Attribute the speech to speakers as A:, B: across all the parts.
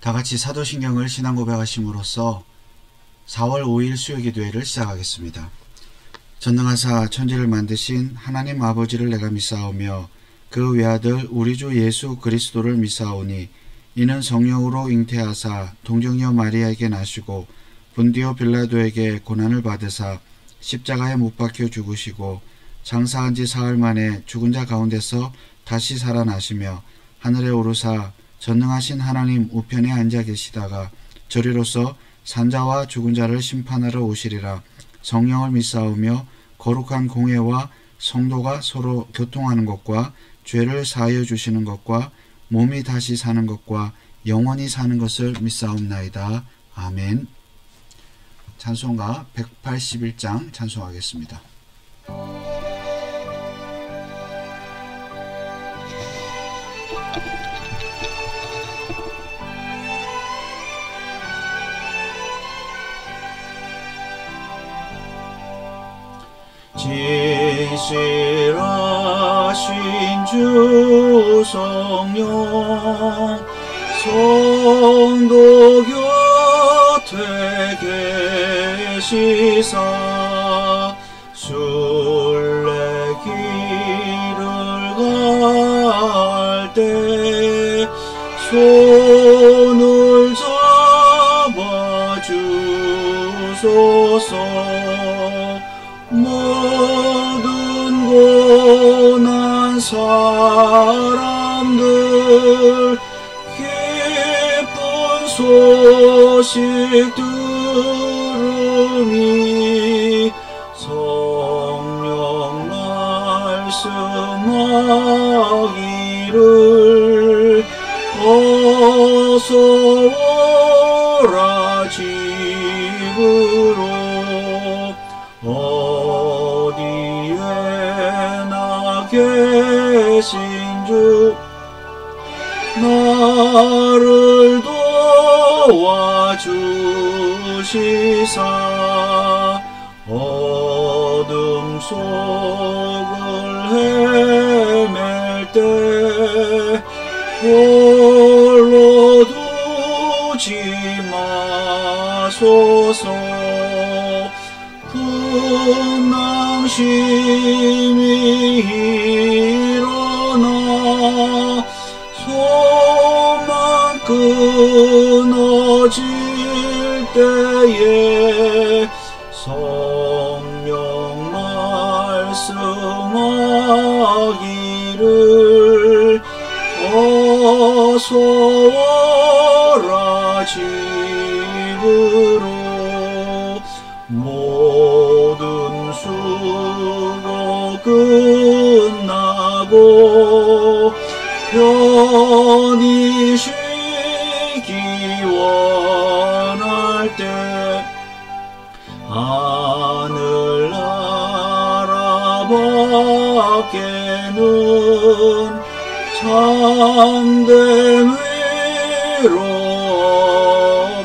A: 다같이 사도신경을 신앙 고백하심으로써 4월 5일 수요기도회를 시작하겠습니다. 전능하사 천지를 만드신 하나님 아버지를 내가 믿사오며 그 외아들 우리 주 예수 그리스도를 믿사오니 이는 성령으로 잉태하사 동정녀 마리아에게 나시고 본디오 빌라도에게 고난을 받으사 십자가에 못 박혀 죽으시고 장사한 지 사흘 만에 죽은 자 가운데서 다시 살아나시며 하늘에 오르사 전능하신 하나님 우편에 앉아 계시다가 저리로서 산자와 죽은 자를 심판하러 오시리라. 성령을 믿사오며 거룩한 공회와 성도가 서로 교통하는 것과 죄를 사하여 주시는 것과 몸이 다시 사는 것과 영원히 사는 것을 믿사옵나이다. 아멘. 찬송가 181장 찬송하겠습니다.
B: 진실하신 주 성령 성도 곁에 계시사 순례길을 갈 때 손을 잡아 주소서. 모든 고난 사람들 기쁜 소식 들으니 성령 말씀하기를 어서 오라 집으로. 어디에나 계신 주 나를 도와주시사 어둠 속을 헤맬 때 홀로 두지 마소서. 분낭심이 일어나 소망 끊어질 때에 성령 말씀하기를 어서 오라 집으로. 모든 수고 끝나고 편히 쉬기 원할 때 하늘나라 밖에는 참된 위로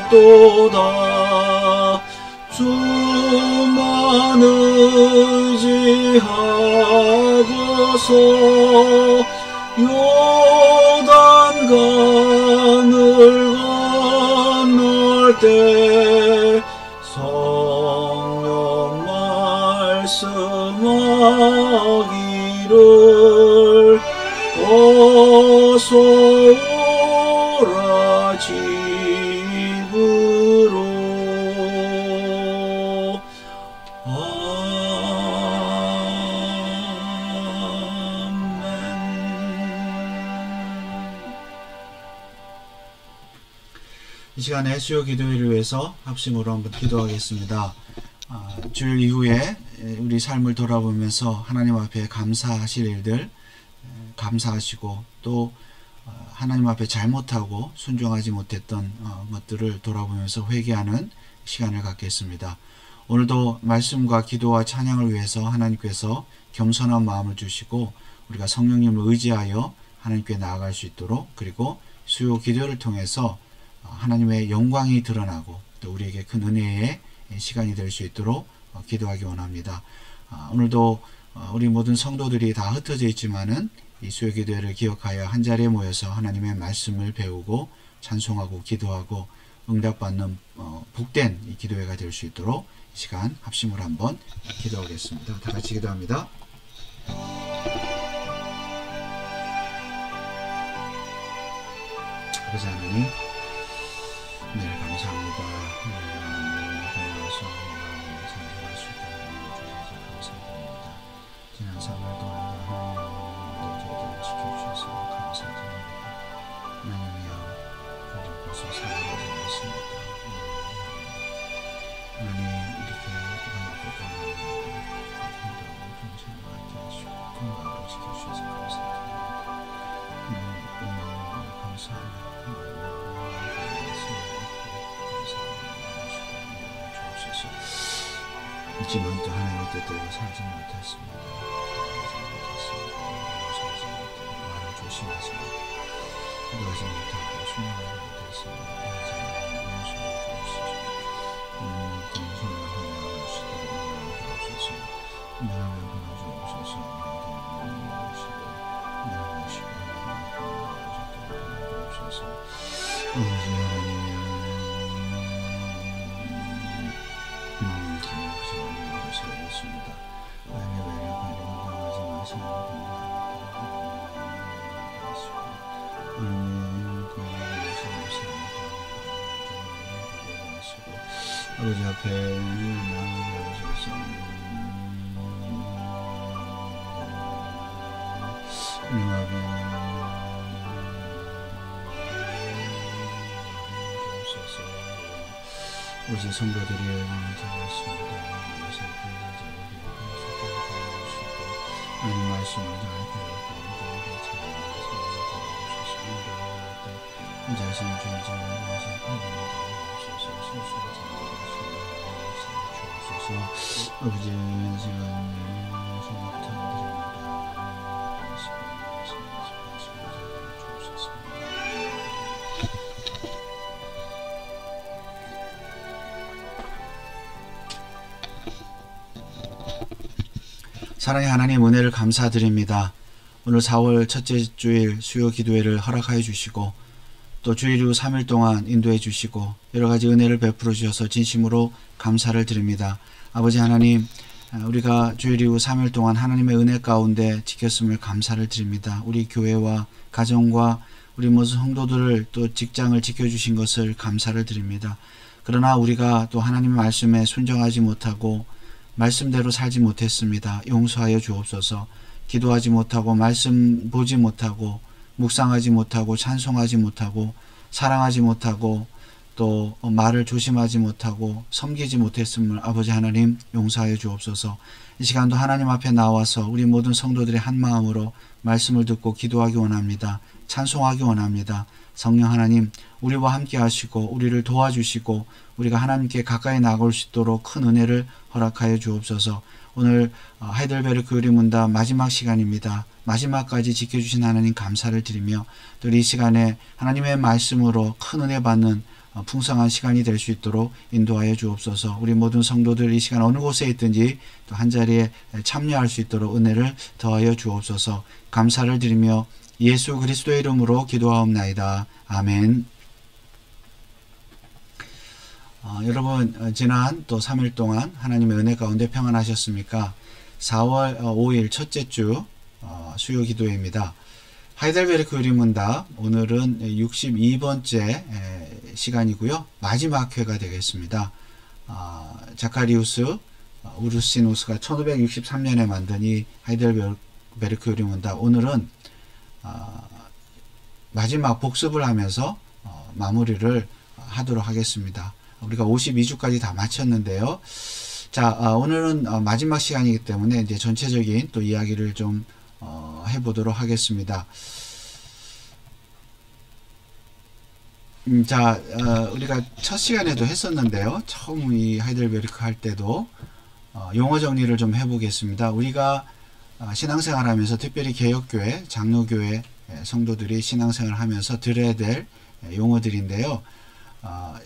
B: 없도다. 주만 의지하고서 요단강을 건널 때 성령 말씀하기를 어서 오라 집으로.
A: 이 시간에 수요 기도회를 위해서 합심으로 한번 기도하겠습니다. 주일 이후에 우리 삶을 돌아보면서 하나님 앞에 감사하실 일들 감사하시고 또 하나님 앞에 잘못하고 순종하지 못했던 것들을 돌아보면서 회개하는 시간을 갖겠습니다. 오늘도 말씀과 기도와 찬양을 위해서 하나님께서 겸손한 마음을 주시고 우리가 성령님을 의지하여 하나님께 나아갈 수 있도록, 그리고 수요 기도를 통해서 하나님의 영광이 드러나고 또 우리에게 큰 은혜의 시간이 될 수 있도록 기도하기 원합니다. 오늘도 우리 모든 성도들이 다 흩어져 있지만은 이 수요기도회를 기억하여 한자리에 모여서 하나님의 말씀을 배우고 찬송하고 기도하고 응답받는 복된 이 기도회가 될 수 있도록 이 시간 합심으로 한번 기도하겠습니다. 다 같이 기도합니다. 아버지 하나님, 네, 감사합니다. 고마워서 찬송할 수 있도록 주셔서 감사드립니다. 지난 3월 동안 하나님의 저희들을 지켜주셔서 감사드립니다. 하나님이여, 주님께서 사랑하지 않습니다. 하나님, 이렇게 하나님께 떠나는 힘들고 동생을 함께 하시고 건강으로 지켜주셔서 감사드립니다. 감사합니다. 있지만 또 하나님의 뜻대로 살지 못했습니다. 말을 조심하지 못하고 기도하지 못하고 순종하지 못했습니다. 용서해 주옵소서. 정신을 혼란할 수 있도록 인도해 주옵소서. 나를 보내주옵소서. 나를 주옵소서. 있습니다. 하나님의 외를 건강하지 마시고 아버지 앞에 나아가셔서 오직 성도들이 잘했습니다. 하나님 말씀을 잘 배우고 자신의 존재를 주옵소서. 아버지 시간 사랑의 하나님, 은혜를 감사드립니다. 오늘 4월 첫째 주일 수요 기도회를 허락하여 주시고 또 주일 이후 3일 동안 인도해 주시고 여러가지 은혜를 베풀어 주셔서 진심으로 감사를 드립니다. 아버지 하나님, 우리가 주일 이후 3일 동안 하나님의 은혜 가운데 지켰음을 감사를 드립니다. 우리 교회와 가정과 우리 모든 성도들을 또 직장을 지켜주신 것을 감사를 드립니다. 그러나 우리가 또 하나님의 말씀에 순종하지 못하고 말씀대로 살지 못했습니다. 용서하여 주옵소서. 기도하지 못하고 말씀 보지 못하고 묵상하지 못하고 찬송하지 못하고 사랑하지 못하고 또 말을 조심하지 못하고 섬기지 못했음을 아버지 하나님 용서하여 주옵소서. 이 시간도 하나님 앞에 나와서 우리 모든 성도들의 한 마음으로 말씀을 듣고 기도하기 원합니다. 찬송하기 원합니다. 성령 하나님, 우리와 함께 하시고 우리를 도와주시고 우리가 하나님께 가까이 나아갈 수 있도록 큰 은혜를 허락하여 주옵소서. 오늘 하이델베르크 교리문답 마지막 시간입니다. 마지막까지 지켜주신 하나님 감사를 드리며 또 이 시간에 하나님의 말씀으로 큰 은혜 받는 풍성한 시간이 될 수 있도록 인도하여 주옵소서. 우리 모든 성도들 이 시간 어느 곳에 있든지 또 한자리에 참여할 수 있도록 은혜를 더하여 주옵소서. 감사를 드리며 예수 그리스도의 이름으로 기도하옵나이다. 아멘. 여러분, 지난 또 3일 동안 하나님의 은혜 가운데 평안하셨습니까? 4월 5일 첫째 주 수요 기도회입니다. 하이델베르크 교리문답, 오늘은 62번째 시간이고요. 마지막 회가 되겠습니다. 자카리우스 우르시누스가 1563년에 만든 이 하이델베르크 교리문답, 오늘은 마지막 복습을 하면서 마무리를 하도록 하겠습니다. 우리가 52주까지 다 마쳤는데요. 자, 오늘은 마지막 시간이기 때문에 이제 전체적인 또 이야기를 좀 해보도록 하겠습니다. 자, 우리가 첫 시간에도 했었는데요. 처음 이 하이델베르크 할 때도 용어 정리를 좀 해보겠습니다. 우리가 신앙생활 하면서 특별히 개혁교회, 장로교회 성도들이 신앙생활 하면서 들어야 될 용어들인데요.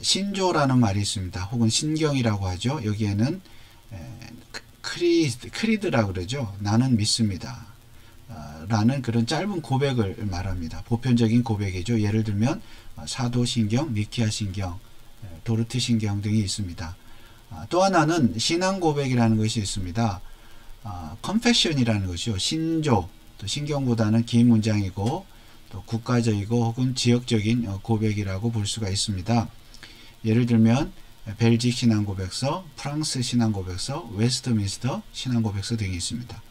A: 신조라는 말이 있습니다. 혹은 신경이라고 하죠. 여기에는 크리드라고 그러죠. 나는 믿습니다. 라는 그런 짧은 고백을 말합니다. 보편적인 고백이죠. 예를 들면 사도신경, 니케아신경, 도르트신경 등이 있습니다. 또 하나는 신앙 고백이라는 것이 있습니다. confession이라는 것이요. 신조, 또 신경보다는 긴 문장이고 또 국가적이고 혹은 지역적인 고백이라고 볼 수가 있습니다. 예를 들면 벨직 신앙고백서, 프랑스 신앙고백서, 웨스트민스터 신앙고백서 등이 있습니다.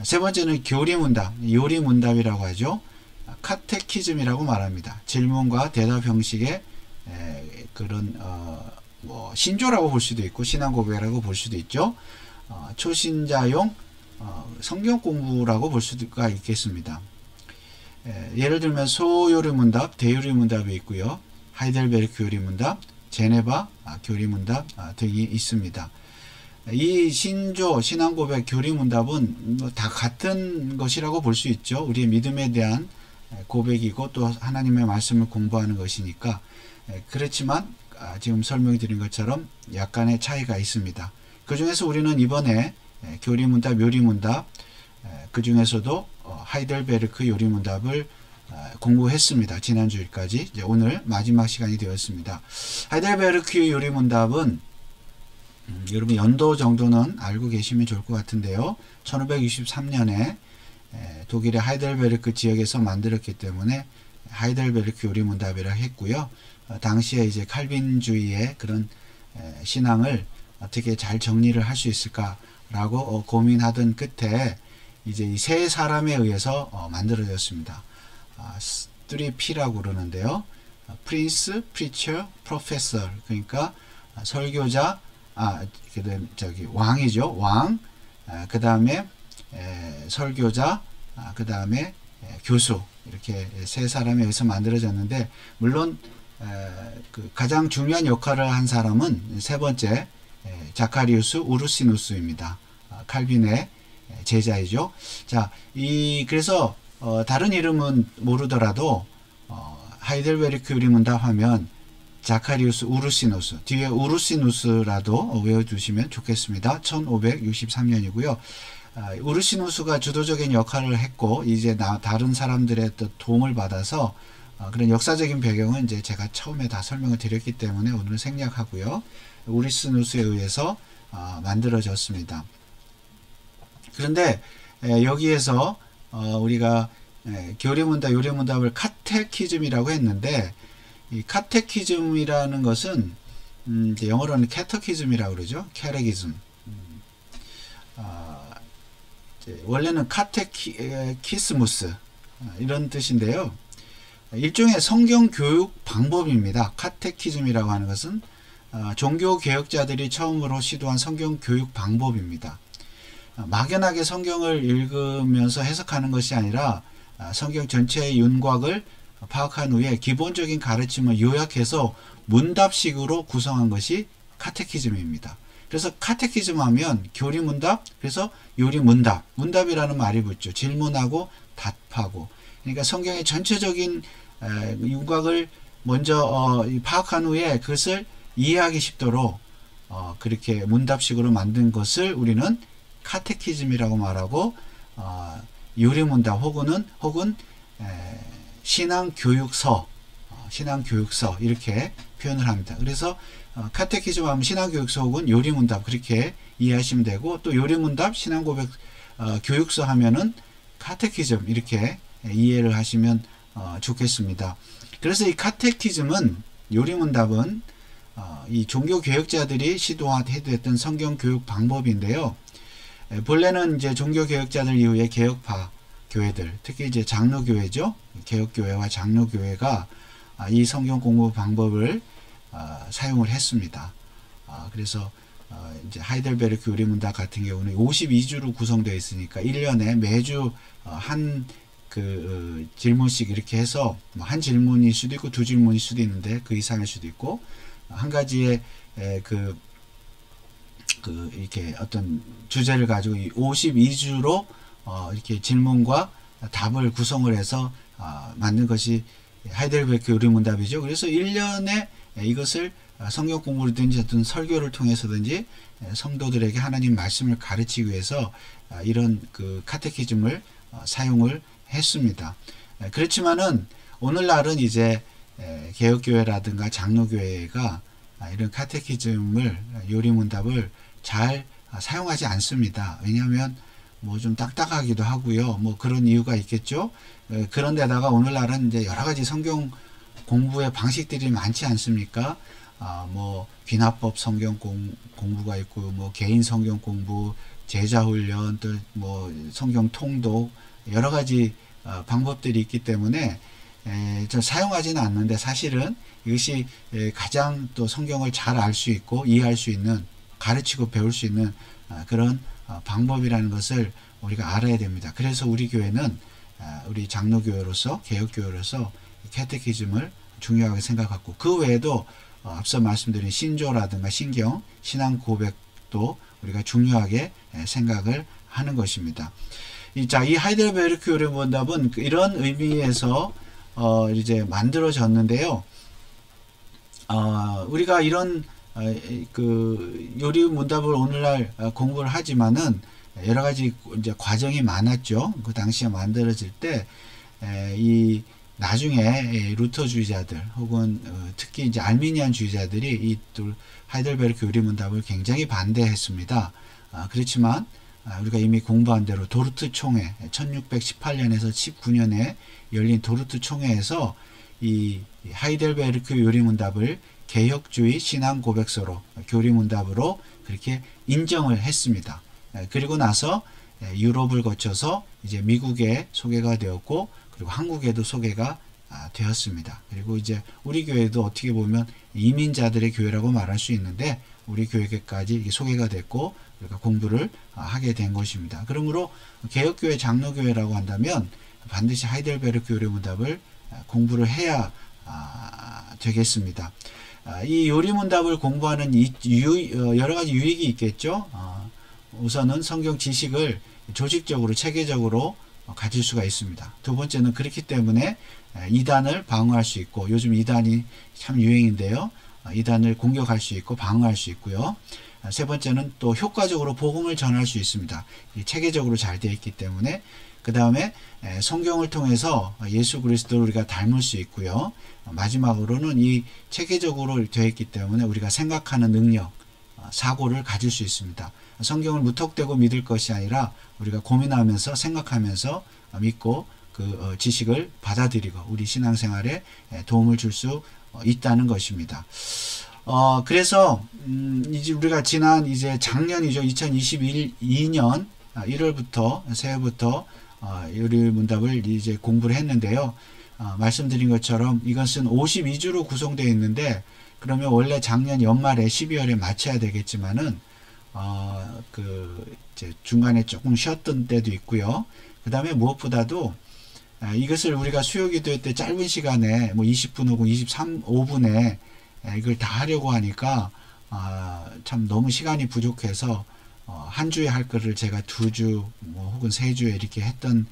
A: 세 번째는 교리문답, 요리문답이라고 하죠. 카테키즘이라고 말합니다. 질문과 대답 형식의 그런 뭐 신조라고 볼 수도 있고 신앙고백이라고 볼 수도 있죠. 초신자용 성경 공부라고 볼 수가 있겠습니다. 예를 들면 소요리문답, 대요리문답이 있고요. 하이델베르크 요리문답, 제네바 교리문답 등이 있습니다. 이 신조, 신앙고백, 교리문답은 다 같은 것이라고 볼 수 있죠. 우리의 믿음에 대한 고백이고 또 하나님의 말씀을 공부하는 것이니까. 그렇지만 지금 설명해 드린 것처럼 약간의 차이가 있습니다. 그 중에서 우리는 이번에 교리문답, 요리문답, 그 중에서도 하이델베르크 요리문답을 공부했습니다. 지난주일까지. 이제 오늘 마지막 시간이 되었습니다. 하이델베르크 요리문답은 여러분 연도 정도는 알고 계시면 좋을 것 같은데요. 1563년에 독일의 하이델베르크 지역에서 만들었기 때문에 하이델베르크 요리문답이라 했고요. 당시에 이제 칼빈주의의 그런 신앙을 어떻게 잘 정리를 할 수 있을까라고 고민하던 끝에 이제 이 세 사람에 의해서 만들어졌습니다. 3P라고 그러는데요. 프린스, 프리처, 프로페서. 그러니까 설교자, 왕이죠. 왕. 그 다음에 설교자, 그 다음에 교수. 이렇게 세 사람에 의해서 만들어졌는데, 물론 그 가장 중요한 역할을 한 사람은 세 번째 자카리우스 우르시누스입니다. 칼빈의 제자이죠. 자, 그래서 다른 이름은 모르더라도 하이델베르크 요리문답 하면 자카리우스 우르시누스, 뒤에 우르시누스라도 외워두시면 좋겠습니다. 1563년이고요. 우르시누스가 주도적인 역할을 했고 이제 다른 사람들의 또 도움을 받아서 그런 역사적인 배경은 이제 제가 처음에 다 설명을 드렸기 때문에 오늘은 생략하고요. 우르시누스에 의해서 만들어졌습니다. 그런데 여기에서 우리가 교리문답, 요리문답을 카테키즘이라고 했는데, 이 카테키즘이라는 것은 이제 영어로는 캐터키즘이라고 그러죠. 캐레기즘. 원래는 카테키스무스 이런 뜻인데요. 일종의 성경 교육 방법입니다. 카테키즘이라고 하는 것은 종교 개혁자들이 처음으로 시도한 성경 교육 방법입니다. 막연하게 성경을 읽으면서 해석하는 것이 아니라 성경 전체의 윤곽을 파악한 후에 기본적인 가르침을 요약해서 문답식으로 구성한 것이 카테키즘입니다. 그래서 카테키즘 하면 교리문답, 그래서 요리문답, 문답이라는 말이 붙죠. 질문하고 답하고. 그러니까 성경의 전체적인 윤곽을 먼저 파악한 후에 그것을 이해하기 쉽도록 그렇게 문답식으로 만든 것을 우리는 카테키즘이라고 말하고, 요리문답 혹은 신앙교육서 이렇게 표현을 합니다. 그래서 카테키즘 하면 신앙교육서 혹은 요리문답 그렇게 이해하시면 되고, 또 요리문답, 신앙고백, 교육서 하면은 카테키즘 이렇게 이해를 하시면 좋겠습니다. 그래서 이 카테키즘은, 요리문답은 이 종교개혁자들이 시도했던 성경교육 방법인데요. 본래는 이제 종교개혁자들 이후에 개혁파 교회들, 특히 이제 장로교회죠. 개혁교회와 장로교회가 이 성경 공부 방법을 사용을 했습니다. 그래서 이제 하이델베르크 요리문답 같은 경우는 52주로 구성되어 있으니까 1년에 매주 한 질문씩 이렇게 해서 한 질문일 수도 있고 두 질문일 수도 있는데 그 이상일 수도 있고, 한 가지의 이렇게 어떤 주제를 가지고 52주로 이렇게 질문과 답을 구성을 해서 만든 것이 하이델베르크 요리문답이죠. 그래서 1년에 이것을 성경 공부를든지 어떤 설교를 통해서든지 성도들에게 하나님 말씀을 가르치기 위해서 이런 카테키즘을 사용을 했습니다. 그렇지만은 오늘날은 이제 개혁교회라든가 장로교회가 이런 카테키즘을 요리문답을 잘 사용하지 않습니다. 왜냐하면 뭐 좀 딱딱하기도 하고요. 뭐 그런 이유가 있겠죠. 그런데다가 오늘날은 이제 여러 가지 성경 공부의 방식들이 많지 않습니까? 뭐 귀납법 성경 공부가 있고, 뭐 개인 성경 공부, 제자 훈련, 또 뭐 성경 통독, 여러 가지 방법들이 있기 때문에 저 사용하지는 않는데, 사실은 이것이 가장 또 성경을 잘 알 수 있고 이해할 수 있는, 가르치고 배울 수 있는 그런 방법이라는 것을 우리가 알아야 됩니다. 그래서 우리 교회는 우리 장로교회로서, 개혁교회로서 캐테키즘을 중요하게 생각하고, 그 외에도 앞서 말씀드린 신조라든가 신경, 신앙 고백도 우리가 중요하게 생각을 하는 것입니다. 이 하이델베르크 요리문답은 이런 의미에서 이제 만들어졌는데요. 우리가 이런 그 요리문답을 오늘날 공부를 하지만은 여러 가지 이제 과정이 많았죠. 그 당시에 만들어질 때 이 나중에 루터주의자들 혹은 특히 이제 알미니안주의자들이 이 하이델베르크 요리문답을 굉장히 반대했습니다. 그렇지만 우리가 이미 공부한 대로 도르트 총회, 1618년에서 19년에 열린 도르트 총회에서 이 하이델베르크 요리문답을 개혁주의 신앙 고백서로, 교리문답으로 그렇게 인정을 했습니다. 그리고 나서 유럽을 거쳐서 이제 미국에 소개가 되었고, 그리고 한국에도 소개가 되었습니다. 그리고 이제 우리 교회도 어떻게 보면 이민자들의 교회라고 말할 수 있는데, 우리 교회까지 소개가 됐고 우리가 공부를 하게 된 것입니다. 그러므로 개혁교회, 장로교회라고 한다면 반드시 하이델베르크 요리문답을 공부를 해야 되겠습니다. 이 요리문답을 공부하는 여러 가지 유익이 있겠죠. 우선은 성경 지식을 조직적으로, 체계적으로 가질 수가 있습니다. 두 번째는 그렇기 때문에 이단을 방어할 수 있고, 요즘 이단이 참 유행인데요. 이단을 공격할 수 있고 방어할 수 있고요. 세 번째는 또 효과적으로 복음을 전할 수 있습니다. 체계적으로 잘 되어 있기 때문에. 그 다음에 성경을 통해서 예수 그리스도를 우리가 닮을 수 있고요. 마지막으로는 이 체계적으로 되어 있기 때문에 우리가 생각하는 능력, 사고를 가질 수 있습니다. 성경을 무턱대고 믿을 것이 아니라 우리가 고민하면서, 생각하면서 믿고 그 지식을 받아들이고 우리 신앙생활에 도움을 줄 수 있다는 것입니다. 그래서 이제 우리가 지난 이제 작년이죠. 2022년 1월부터, 새해부터 요리문답을 이제 공부를 했는데요. 말씀드린 것처럼 이것은 52주로 구성되어 있는데, 그러면 원래 작년 연말에 12월에 마쳐야 되겠지만은 이제 중간에 조금 쉬었던 때도 있고요. 그 다음에 무엇보다도 이것을 우리가 수요기도회 때 짧은 시간에 뭐 20분 혹은 25분에 이걸 다 하려고 하니까 참 너무 시간이 부족해서 한 주에 할 거를 제가 2주 뭐 혹은 3주에 이렇게 했던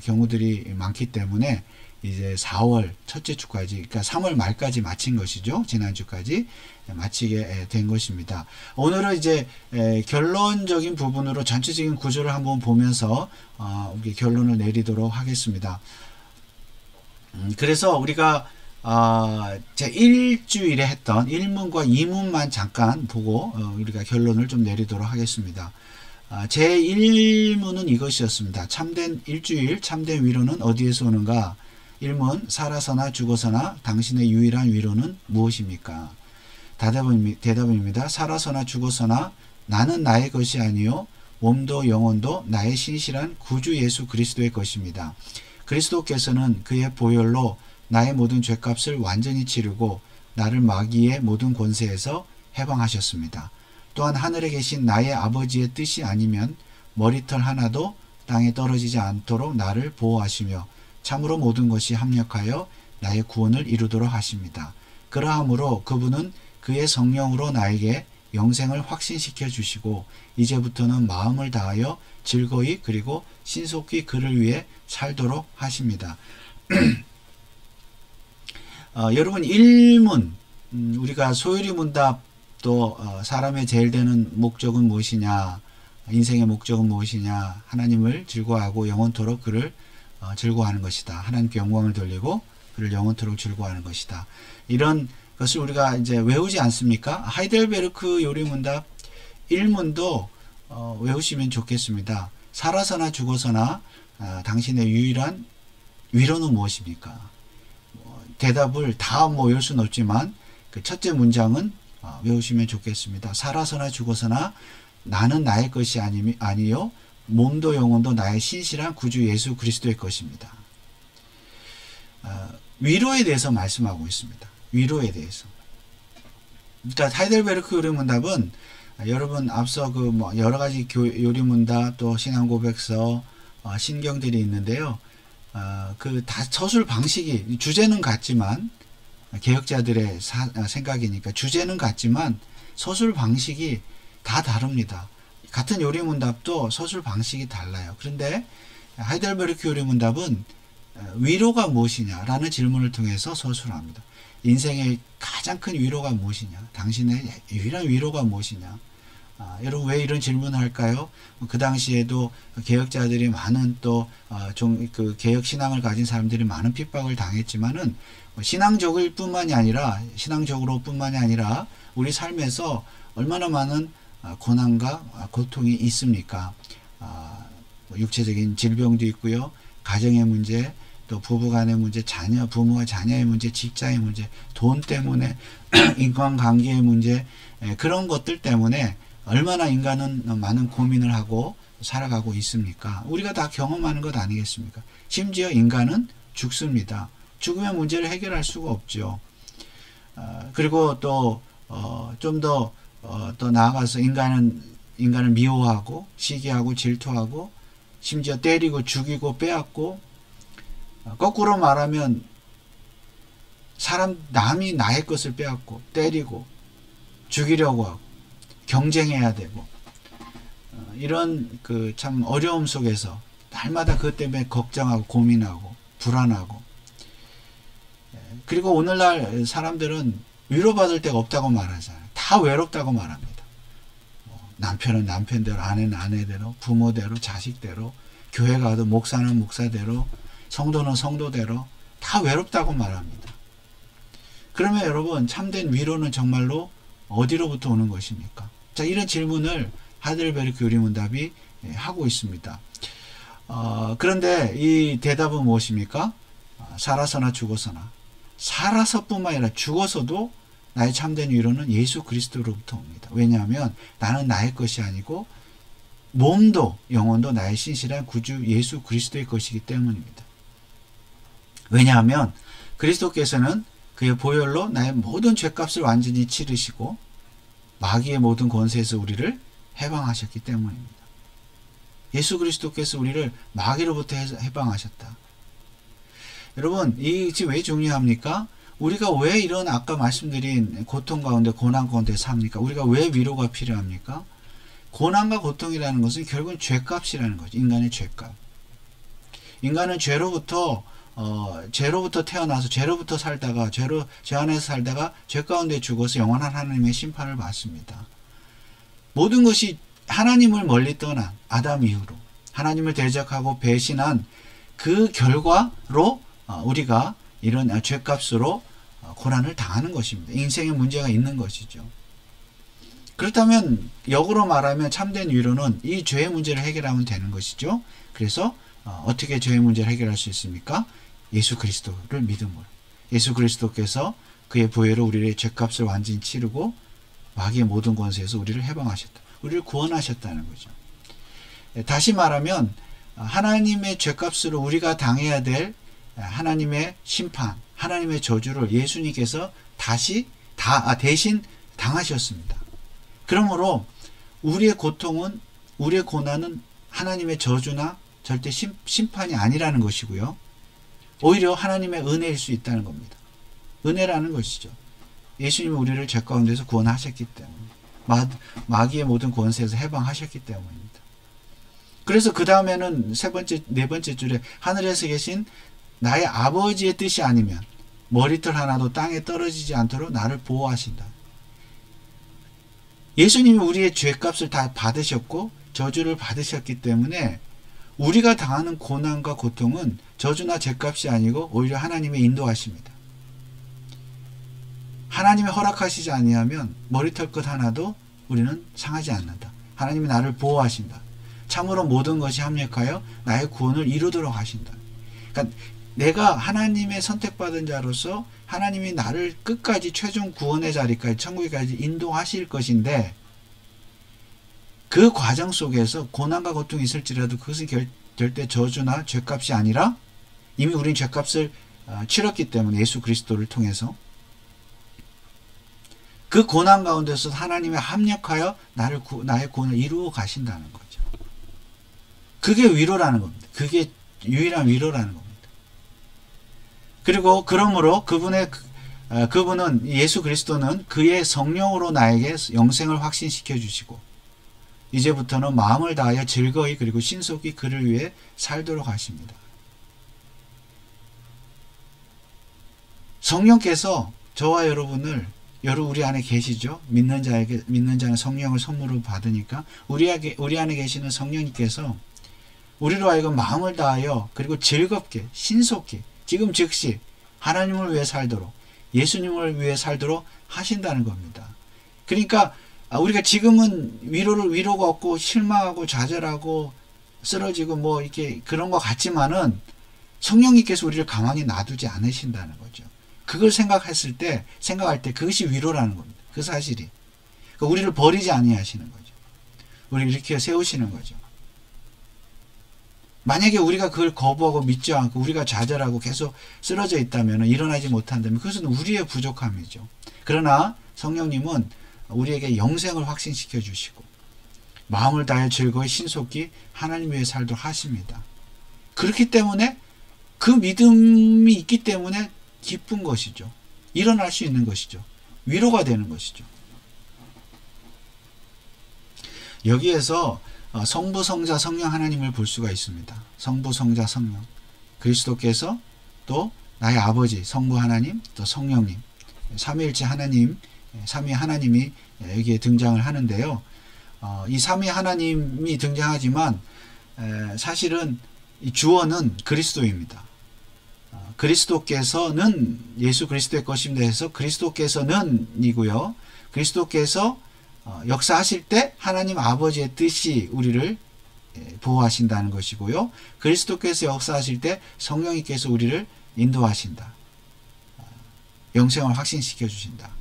A: 경우들이 많기 때문에 이제 4월 첫째 주까지, 그러니까 3월 말까지 마친 것이죠. 지난주까지 마치게 된 것입니다. 오늘은 이제 결론적인 부분으로 전체적인 구조를 한번 보면서 우리 결론을 내리도록 하겠습니다. 그래서 우리가 제 1주일에 했던 1문과 2문만 잠깐 보고 우리가 결론을 좀 내리도록 하겠습니다. 제 1문은 이것이었습니다. 참된 일주일, 참된 위로는 어디에서 오는가? 1문, 살아서나 죽어서나 당신의 유일한 위로는 무엇입니까? 대답입니다. 살아서나 죽어서나 나는 나의 것이 아니요 몸도 영혼도 나의 신실한 구주 예수 그리스도의 것입니다. 그리스도께서는 그의 보혈로 나의 모든 죄값을 완전히 치르고 나를 마귀의 모든 권세에서 해방하셨습니다. 또한 하늘에 계신 나의 아버지의 뜻이 아니면 머리털 하나도 땅에 떨어지지 않도록 나를 보호하시며 참으로 모든 것이 합력하여 나의 구원을 이루도록 하십니다. 그러하므로 그분은 그의 성령으로 나에게 영생을 확신시켜 주시고 이제부터는 마음을 다하여 즐거이 그리고 신속히 그를 위해 살도록 하십니다. 여러분, 1문, 우리가 소요리 문답도 사람의 제일 되는 목적은 무엇이냐? 인생의 목적은 무엇이냐? 하나님을 즐거워하고 영원토록 그를 즐거워하는 것이다. 하나님께 영광을 돌리고 그를 영원토록 즐거워하는 것이다. 이런 것을 우리가 이제 외우지 않습니까? 하이델베르크 요리문답 1문도 외우시면 좋겠습니다. 살아서나 죽어서나 당신의 유일한 위로는 무엇입니까? 대답을 다 외울 수는 없지만 그 첫째 문장은 외우시면 좋겠습니다. 살아서나 죽어서나 나는 나의 것이 아니요 몸도 영혼도 나의 신실한 구주 예수 그리스도의 것입니다. 위로에 대해서 말씀하고 있습니다. 위로에 대해서. 그러니까 하이델베르크 요리문답은 여러분 앞서 그 여러 가지 요리문답 또 신앙고백서 신경들이 있는데요. 그 다 서술 방식이 주제는 같지만 개혁자들의 생각이니까 주제는 같지만 서술 방식이 다 다릅니다. 같은 요리문답도 서술 방식이 달라요. 그런데 하이델베르크 요리문답은 위로가 무엇이냐라는 질문을 통해서 서술합니다. 인생의 가장 큰 위로가 무엇이냐? 당신의 유일한 위로가 무엇이냐? 여러분 왜 이런 질문을 할까요? 그 당시에도 개혁자들이 많은 또 그 개혁 신앙을 가진 사람들이 많은 핍박을 당했지만은 신앙적으로 뿐만이 아니라 우리 삶에서 얼마나 많은 고난과 고통이 있습니까? 육체적인 질병도 있고요, 가정의 문제, 또 부부간의 문제, 부모와 자녀의 문제, 직장의 문제, 돈 때문에 인간관계의 문제, 그런 것들 때문에 얼마나 인간은 많은 고민을 하고 살아가고 있습니까? 우리가 다 경험하는 것 아니겠습니까? 심지어 인간은 죽습니다. 죽으면 문제를 해결할 수가 없죠. 그리고 또 좀 더 또 나아가서 인간을 미워하고 시기하고 질투하고 심지어 때리고 죽이고 빼앗고, 거꾸로 말하면 남이 나의 것을 빼앗고 때리고 죽이려고 하고 경쟁해야 되고, 이런 그 참 어려움 속에서 날마다 그것 때문에 걱정하고 고민하고 불안하고, 그리고 오늘날 사람들은 위로받을 데가 없다고 말하잖아요. 다 외롭다고 말합니다. 남편은 남편대로, 아내는 아내대로, 부모대로, 자식대로, 교회 가도 목사는 목사대로, 성도는 성도대로 다 외롭다고 말합니다. 그러면 여러분, 참된 위로는 정말로 어디로부터 오는 것입니까? 자, 이런 질문을 하이델베르크 요리문답이 하고 있습니다. 그런데 이 대답은 무엇입니까? 살아서나 죽어서나, 살아서뿐만 아니라 죽어서도 나의 참된 위로는 예수 그리스도로부터 옵니다. 왜냐하면 나는 나의 것이 아니고 몸도 영혼도 나의 신실한 구주 예수 그리스도의 것이기 때문입니다. 왜냐하면 그리스도께서는 그의 보혈로 나의 모든 죄값을 완전히 치르시고 마귀의 모든 권세에서 우리를 해방하셨기 때문입니다. 예수 그리스도께서 우리를 마귀로부터 해방하셨다. 여러분, 이게 왜 중요합니까? 우리가 왜 이런 아까 말씀드린 고통 가운데, 고난 가운데 삽니까? 우리가 왜 위로가 필요합니까? 고난과 고통이라는 것은 결국은 죄값이라는 거죠. 인간의 죄값. 인간은 죄로부터 태어나서 죄로부터 살다가 죄 안에서 살다가 죄 가운데 죽어서 영원한 하나님의 심판을 받습니다. 모든 것이 하나님을 멀리 떠난 아담 이후로 하나님을 대적하고 배신한 그 결과로 우리가 이런 죄값으로 고난을 당하는 것입니다. 인생에 문제가 있는 것이죠. 그렇다면 역으로 말하면 참된 위로는 이 죄의 문제를 해결하면 되는 것이죠. 그래서 어떻게 죄의 문제를 해결할 수 있습니까? 예수 그리스도를 믿음으로. 예수 그리스도께서 그의 보혈로 우리의 죄값을 완전히 치르고 마귀의 모든 권세에서 우리를 해방하셨다. 우리를 구원하셨다는 거죠. 다시 말하면 하나님의 죄값으로 우리가 당해야 될 하나님의 심판, 하나님의 저주를 예수님께서 대신 당하셨습니다. 그러므로 우리의 고통은, 우리의 고난은 하나님의 저주나 절대 심판이 아니라는 것이고요. 오히려 하나님의 은혜일 수 있다는 겁니다. 은혜라는 것이죠. 예수님이 우리를 죄 가운데서 구원하셨기 때문에, 마귀의 모든 권세에서 해방하셨기 때문입니다. 그래서 그 다음에는 네 번째 줄에 하늘에서 계신 나의 아버지의 뜻이 아니면 머리털 하나도 땅에 떨어지지 않도록 나를 보호하신다. 예수님이 우리의 죄값을 다 받으셨고 저주를 받으셨기 때문에 우리가 당하는 고난과 고통은 저주나 죄값이 아니고 오히려 하나님의 인도하십니다. 하나님이 허락하시지 아니하면 머리털 것 하나도 우리는 상하지 않는다. 하나님이 나를 보호하신다. 참으로 모든 것이 합력하여 나의 구원을 이루도록 하신다. 그러니까 내가 하나님의 선택받은 자로서 하나님이 나를 끝까지 최종 구원의 자리까지 천국에까지 인도하실 것인데, 그 과정 속에서 고난과 고통이 있을지라도 그것은 절대 저주나 죄값이 아니라 이미 우린 죄값을 치렀기 때문에 예수 그리스도를 통해서 그 고난 가운데서 하나님의 합력하여 나의 구원을 이루어 가신다는 거죠. 그게 위로라는 겁니다. 그게 유일한 위로라는 겁니다. 그리고 그러므로 그분은 예수 그리스도는 그의 성령으로 나에게 영생을 확신시켜 주시고 이제부터는 마음을 다하여 즐거이 그리고 신속히 그를 위해 살도록 하십니다. 성령께서 저와 여러분을 우리 안에 계시죠. 믿는 자는 성령을 선물로 받으니까 우리 안에 계시는 성령님께서 우리로 하여금 마음을 다하여 그리고 즐겁게 신속히 지금 즉시 하나님을 위해 살도록, 예수님을 위해 살도록 하신다는 겁니다. 그러니까 우리가 지금은 위로가 없고 실망하고 좌절하고 쓰러지고 뭐 이렇게 그런 것 같지만은 성령님께서 우리를 가만히 놔두지 않으신다는 거죠. 그걸 생각할 때 그것이 위로라는 겁니다. 그 사실이. 그러니까 우리를 버리지 아니하시는 거죠. 우리를 이렇게 세우시는 거죠. 만약에 우리가 그걸 거부하고 믿지 않고 우리가 좌절하고 계속 쓰러져 있다면, 일어나지 못한다면 그것은 우리의 부족함이죠. 그러나 성령님은 우리에게 영생을 확신시켜 주시고 마음을 다해 즐거이 신속히 하나님 위해 살도록 하십니다. 그렇기 때문에 그 믿음이 있기 때문에 기쁜 것이죠. 일어날 수 있는 것이죠. 위로가 되는 것이죠. 여기에서 성부, 성자, 성령 하나님을 볼 수가 있습니다. 성부, 성자, 성령. 그리스도께서 또 나의 아버지 성부 하나님, 또 성령님, 삼위일체 하나님, 삼위 하나님이 여기에 등장을 하는데요. 이 삼위 하나님이 등장하지만 사실은 이 주어는 그리스도입니다. 그리스도께서는 예수 그리스도의 것입니다 해서 그리스도께서는 이고요. 그리스도께서 역사하실 때 하나님 아버지의 뜻이 우리를 보호하신다는 것이고요. 그리스도께서 역사하실 때 성령님께서 우리를 인도하신다. 영생을 확신시켜 주신다.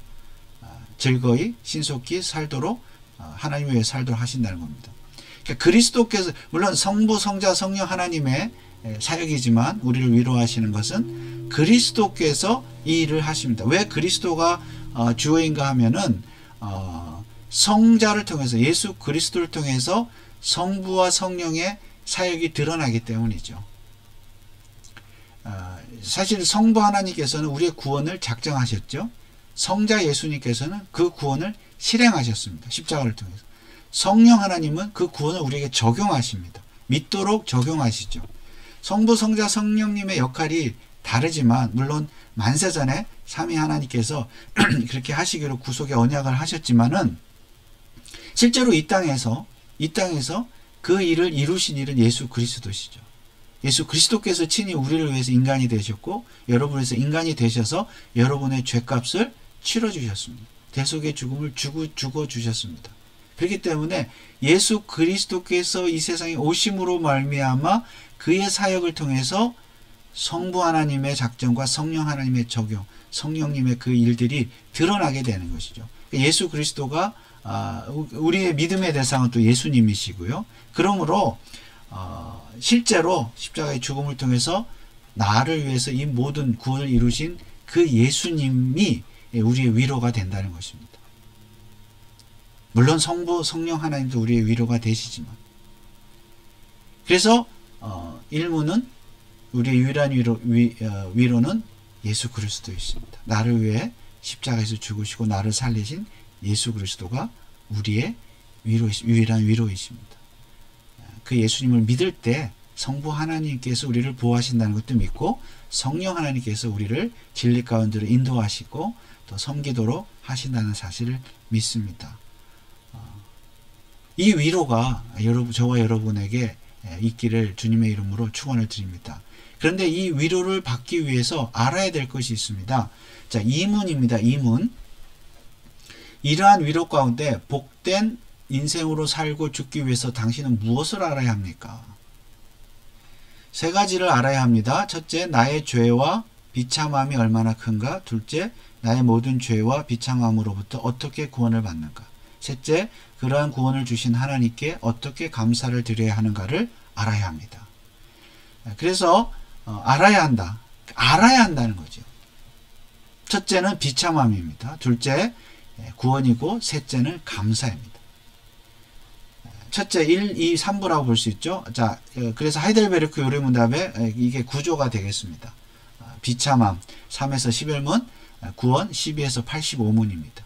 A: 즐거이 신속히 살도록 하나님 위해 살도록 하신다는 겁니다. 그러니까 그리스도께서 물론 성부, 성자, 성령 하나님의 사역이지만 우리를 위로하시는 것은 그리스도께서 이 일을 하십니다. 왜 그리스도가 주어인가 하면은 성자를 통해서 예수 그리스도를 통해서 성부와 성령의 사역이 드러나기 때문이죠. 사실 성부 하나님께서는 우리의 구원을 작정하셨죠. 성자 예수님께서는 그 구원을 실행하셨습니다. 십자가를 통해서. 성령 하나님은 그 구원을 우리에게 적용하십니다. 믿도록 적용하시죠. 성부, 성자, 성령님의 역할이 다르지만 물론 만세전에 삼위 하나님께서 그렇게 하시기로 구속의 언약을 하셨지만은 실제로 이 땅에서 그 일을 이루신 일은 예수 그리스도시죠. 예수 그리스도께서 친히 우리를 위해서 인간이 되셨고 여러분을 위해서 인간이 되셔서 여러분의 죄값을 치러주셨습니다. 대속의 죽음을 죽어주셨습니다. 그렇기 때문에 예수 그리스도께서 이 세상에 오심으로 말미암아 그의 사역을 통해서 성부 하나님의 작정과 성령 하나님의 적용, 성령님의 그 일들이 드러나게 되는 것이죠. 예수 그리스도가 우리의 믿음의 대상은 또 예수님이시고요. 그러므로 실제로 십자가의 죽음을 통해서 나를 위해서 이 모든 구원을 이루신 그 예수님이 우리의 위로가 된다는 것입니다. 물론 성부, 성령 하나님도 우리의 위로가 되시지만 그래서 일문은 우리의 유일한 위로는 예수 그리스도이십니다. 나를 위해 십자가에서 죽으시고 나를 살리신 예수 그리스도가 우리의 유일한 위로이십니다. 그 예수님을 믿을 때 성부 하나님께서 우리를 보호하신다는 것도 믿고 성령 하나님께서 우리를 진리 가운데로 인도하시고 또 섬기도록 하신다는 사실을 믿습니다. 이 위로가 저와 여러분에게 있기를 주님의 이름으로 축원을 드립니다. 그런데 이 위로를 받기 위해서 알아야 될 것이 있습니다. 자, 이문입니다. 이문. 이러한 위로 가운데 복된 인생으로 살고 죽기 위해서 당신은 무엇을 알아야 합니까? 세 가지를 알아야 합니다. 첫째, 나의 죄와 비참함이 얼마나 큰가. 둘째, 나의 모든 죄와 비참함으로부터 어떻게 구원을 받는가. 셋째, 그러한 구원을 주신 하나님께 어떻게 감사를 드려야 하는가를 알아야 합니다. 그래서 알아야 한다. 알아야 한다는 거죠. 첫째는 비참함입니다. 둘째, 구원이고 셋째는 감사입니다. 첫째 1, 2, 3부라고 볼 수 있죠. 자, 그래서 하이델베르크 요리문답에 이게 구조가 되겠습니다. 비참함 3에서 11문, 구원 12에서 85문입니다.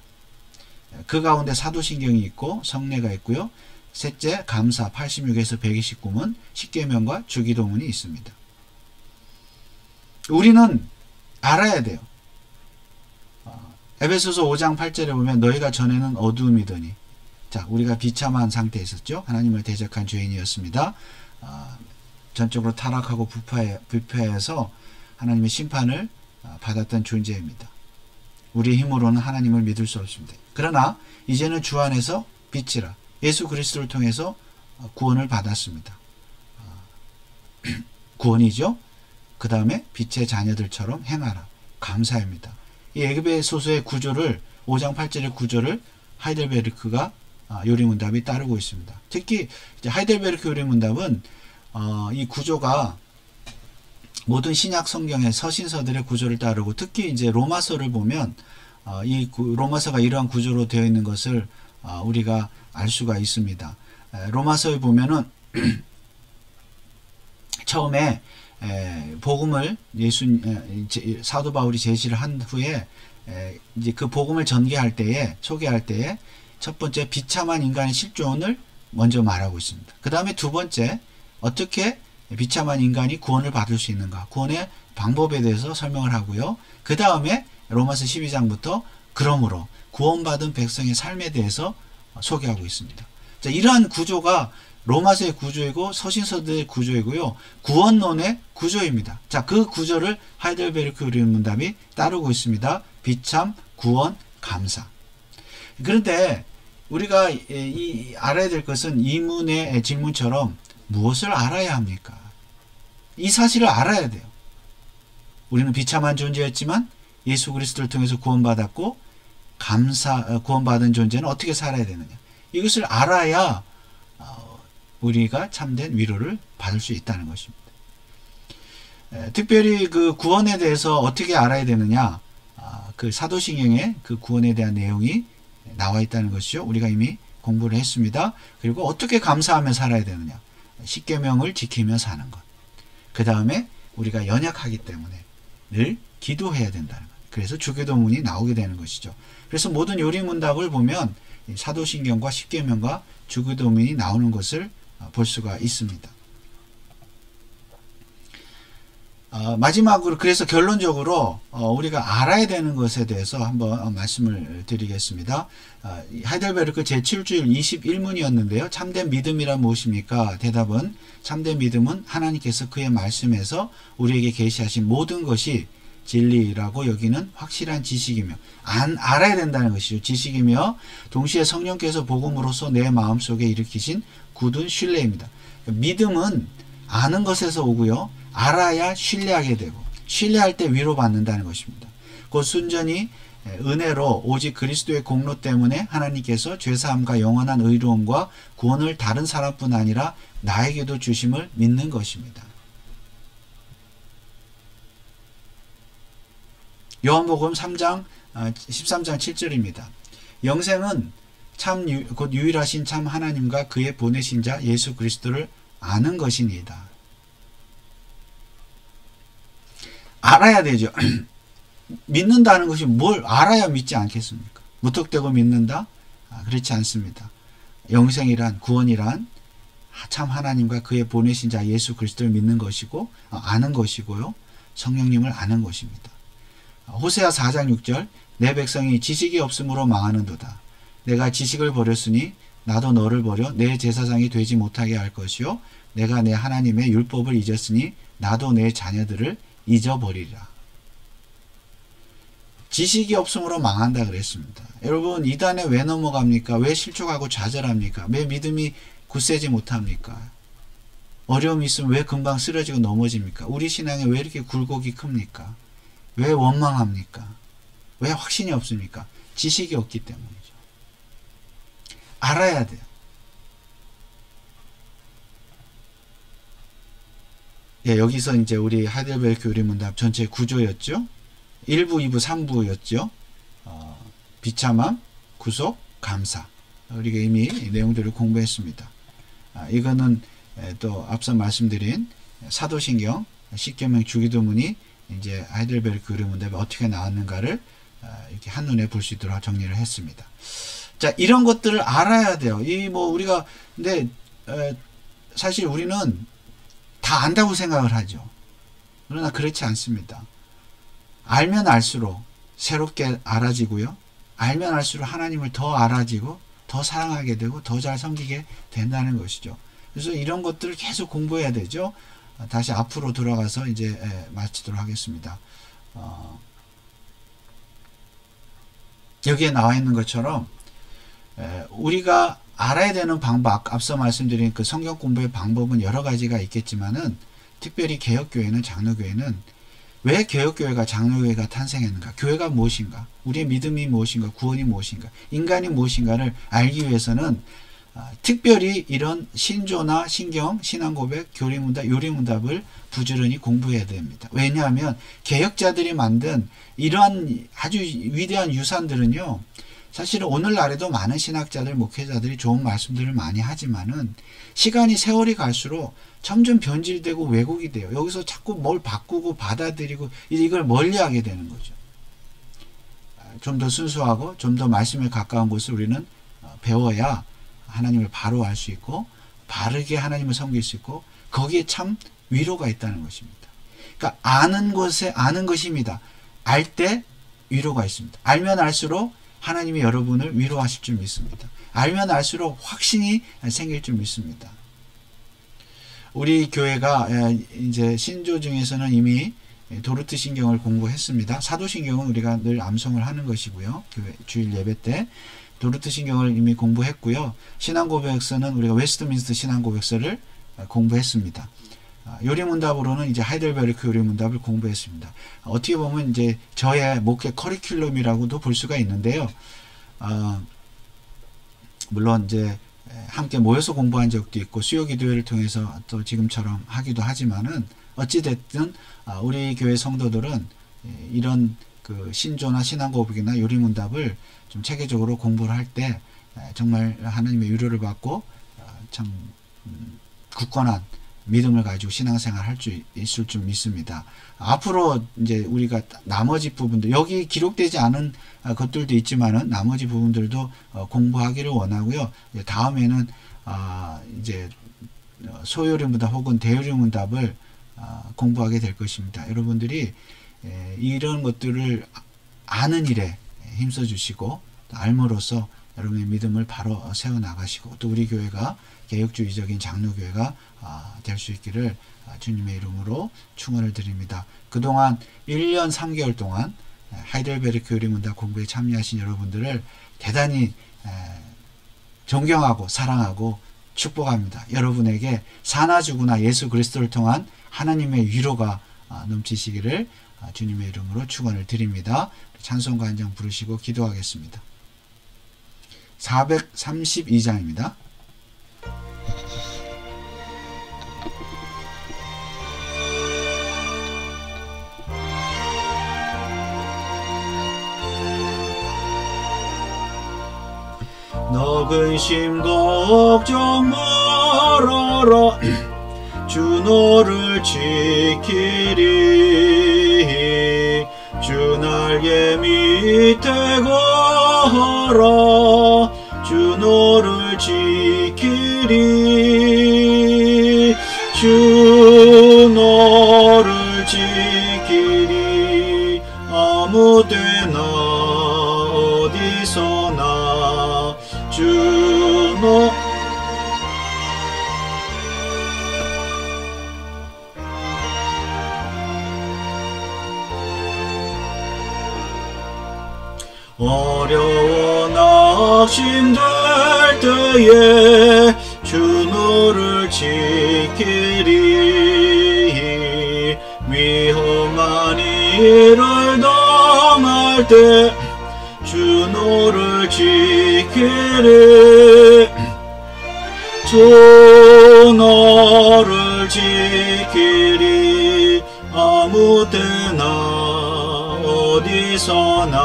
A: 그 가운데 사도신경이 있고 성례가 있고요. 셋째 감사 86에서 129문, 십계명과 주기도문이 있습니다. 우리는 알아야 돼요. 에베소서 5장 8절에 보면 너희가 전에는 어두움이더니, 자, 우리가 비참한 상태에 있었죠. 하나님을 대적한 죄인이었습니다. 전적으로 타락하고 부패해서 하나님의 심판을 받았던 존재입니다. 우리의 힘으로는 하나님을 믿을 수 없습니다. 그러나 이제는 주 안에서 빛이라 예수 그리스도를 통해서 구원을 받았습니다. 구원이죠. 그 다음에 빛의 자녀들처럼 행하라. 감사입니다. 이 에베소서의 구조를 5장 8절의 구조를 하이델베르크가 요리문답이 따르고 있습니다. 특히 이제 하이델베르크 요리문답은 이 구조가 모든 신약 성경의 서신서들의 구조를 따르고, 특히 이제 로마서를 보면 이 로마서가 이러한 구조로 되어 있는 것을 우리가 알 수가 있습니다. 로마서에 보면은 처음에 복음을 사도 바울이 제시를 한 후에 이제 그 복음을 소개할 때에 첫 번째 비참한 인간의 실존을 먼저 말하고 있습니다. 그 다음에 두 번째 어떻게 비참한 인간이 구원을 받을 수 있는가, 구원의 방법에 대해서 설명을 하고요. 그 다음에 로마서 12장부터 그러므로 구원받은 백성의 삶에 대해서 소개하고 있습니다. 자, 이러한 구조가 로마서의 구조이고 서신서들의 구조이고요. 구원론의 구조입니다. 자, 그 구조를 하이델베르크 요리문답이 따르고 있습니다. 비참, 구원, 감사. 그런데 우리가 알아야 될 것은 이문의 질문처럼 무엇을 알아야 합니까? 이 사실을 알아야 돼요. 우리는 비참한 존재였지만 예수 그리스도를 통해서 구원받았고, 구원받은 존재는 어떻게 살아야 되느냐. 이것을 알아야 우리가 참된 위로를 받을 수 있다는 것입니다. 특별히 그 구원에 대해서 어떻게 알아야 되느냐, 그 사도신경에 그 구원에 대한 내용이 나와 있다는 것이죠. 우리가 이미 공부를 했습니다. 그리고 어떻게 감사하며 살아야 되느냐, 십계명을 지키며 사는 것. 그 다음에 우리가 연약하기 때문에 늘 기도해야 된다는 것. 그래서 주기도문이 나오게 되는 것이죠. 그래서 모든 요리문답을 보면 사도신경과 십계명과 주기도문이 나오는 것을 볼 수가 있습니다. 마지막으로 그래서 결론적으로 우리가 알아야 되는 것에 대해서 한번 말씀을 드리겠습니다. 하이델베르크 제7주일 21문이었는데요. 참된 믿음이란 무엇입니까? 대답은 참된 믿음은 하나님께서 그의 말씀에서 우리에게 계시하신 모든 것이 진리라고 여기는 확실한 지식이며, 알아야 된다는 것이죠. 지식이며 동시에 성령께서 복음으로써 내 마음속에 일으키신 굳은 신뢰입니다. 믿음은 아는 것에서 오고요. 알아야 신뢰하게 되고, 신뢰할 때 위로받는다는 것입니다. 곧 순전히 은혜로 오직 그리스도의 공로 때문에 하나님께서 죄사함과 영원한 의로움과 구원을 다른 사람뿐 아니라 나에게도 주심을 믿는 것입니다. 요한복음 3장 13장 7절입니다. 영생은 곧 유일하신 참 하나님과 그의 보내신 자 예수 그리스도를 아는 것이니이다. 알아야 되죠. 믿는다는 것이 뭘 알아야 믿지 않겠습니까? 무턱대고 믿는다? 그렇지 않습니다. 영생이란, 구원이란 참 하나님과 그의 보내신 자 예수 그리스도를 믿는 것이고, 아는 것이고요. 성령님을 아는 것입니다. 호세아 4장 6절 내 백성이 지식이 없으므로 망하는도다. 내가 지식을 버렸으니 나도 너를 버려 내 제사장이 되지 못하게 할 것이요 내가 내 하나님의 율법을 잊었으니 나도 내 자녀들을 잊어버리리라. 지식이 없음으로 망한다 그랬습니다. 여러분 이단에 왜 넘어갑니까? 왜 실족하고 좌절합니까? 왜 믿음이 굳세지 못합니까? 어려움이 있으면 왜 금방 쓰러지고 넘어집니까? 우리 신앙이 왜 이렇게 굴곡이 큽니까? 왜 원망합니까? 왜 확신이 없습니까? 지식이 없기 때문이죠. 알아야 돼요. 예, 여기서 이제 우리 하이델베르크 교리문답 전체 구조였죠. 1부, 2부, 3부였죠. 비참함, 구속, 감사. 우리가 이미 이 내용들을 공부했습니다. 이거는 또 앞서 말씀드린 사도신경, 십계명, 주기도문이 이제 하이델베르크 교리문답에 어떻게 나왔는가를 이렇게 한눈에 볼 수 있도록 정리를 했습니다. 자, 이런 것들을 알아야 돼요. 우리가 근데 사실 우리는 다 안다고 생각을 하죠. 그러나 그렇지 않습니다. 알면 알수록 새롭게 알아지고요. 알면 알수록 하나님을 더 알아지고 더 사랑하게 되고 더 잘 섬기게 된다는 것이죠. 그래서 이런 것들을 계속 공부해야 되죠. 다시 앞으로 돌아가서 이제 마치도록 하겠습니다. 여기에 나와 있는 것처럼 우리가 알아야 되는 방법, 앞서 말씀드린 그 성경 공부의 방법은 여러 가지가 있겠지만은 특별히 개혁교회는, 장로교회는 왜 개혁교회가, 장로교회가 탄생했는가? 교회가 무엇인가? 우리의 믿음이 무엇인가? 구원이 무엇인가? 인간이 무엇인가를 알기 위해서는 특별히 이런 신조나 신경, 신앙고백, 교리문답, 요리문답을 부지런히 공부해야 됩니다. 왜냐하면 개혁자들이 만든 이러한 아주 위대한 유산들은요, 사실은 오늘날에도 많은 신학자들, 목회자들이 좋은 말씀들을 많이 하지만은 시간이 세월이 갈수록 점점 변질되고 왜곡이 돼요. 여기서 자꾸 뭘 바꾸고 받아들이고 이걸 멀리하게 되는 거죠. 좀 더 순수하고 좀 더 말씀에 가까운 것을 우리는 배워야 하나님을 바로 알 수 있고 바르게 하나님을 섬길 수 있고 거기에 참 위로가 있다는 것입니다. 그러니까 아는 것에 아는 것입니다. 알 때 위로가 있습니다. 알면 알수록 하나님이 여러분을 위로하실 줄 믿습니다. 알면 알수록 확신이 생길 줄 믿습니다. 우리 교회가 이제 신조 중에서는 이미 도르트 신경을 공부했습니다. 사도 신경은 우리가 늘 암송을 하는 것이고요. 교회 주일 예배 때 도르트 신경을 이미 공부했고요. 신앙고백서는 우리가 웨스트민스터 신앙고백서를 공부했습니다. 요리문답으로는 이제 하이델베르크 요리문답을 공부했습니다. 어떻게 보면 이제 저의 목회 커리큘럼이라고도 볼 수가 있는데요. 물론 이제 함께 모여서 공부한 적도 있고 수요기도회를 통해서 또 지금처럼 하기도 하지만은 어찌됐든 우리 교회 성도들은 이런 그 신조나 신앙고백이나 요리문답을 좀 체계적으로 공부를 할 때 정말 하나님의 위로를 받고 참 굳건한 믿음을 가지고 신앙생활 할 수 있을 줄 믿습니다. 앞으로 이제 우리가 나머지 부분들, 여기 기록되지 않은 것들도 있지만은 나머지 부분들도 공부하기를 원하고요. 다음에는 이제 소요리문답 혹은 대요리문답을 공부하게 될 것입니다. 여러분들이 이런 것들을 아는 일에 힘써 주시고 알므로써 여러분의 믿음을 바로 세워 나가시고 또 우리 교회가 개혁주의적인 장로교회가 될 수 있기를 주님의 이름으로 축원을 드립니다. 그동안 1년 3개월 동안 하이델베르크 요리문답 공부에 참여하신 여러분들을 대단히 존경하고 사랑하고 축복합니다. 여러분에게 사나 죽으나 예수 그리스도를 통한 하나님의 위로가 넘치시기를 주님의 이름으로 축원을 드립니다. 찬송가 한 장 부르시고 기도하겠습니다. 432장입니다.
B: 너 근심 걱정 말아라 주 너를 지키리 주 날개 밑에 거하라 주 너를 지키리 주 너를 지키리 아무데나 어디서나 주 너 어려워 낙심될 때에 주 너를 지키리. 위험한 일을 당할 때 주 너를 지키리. 주 너를 지키리. 아무 때나 어디서나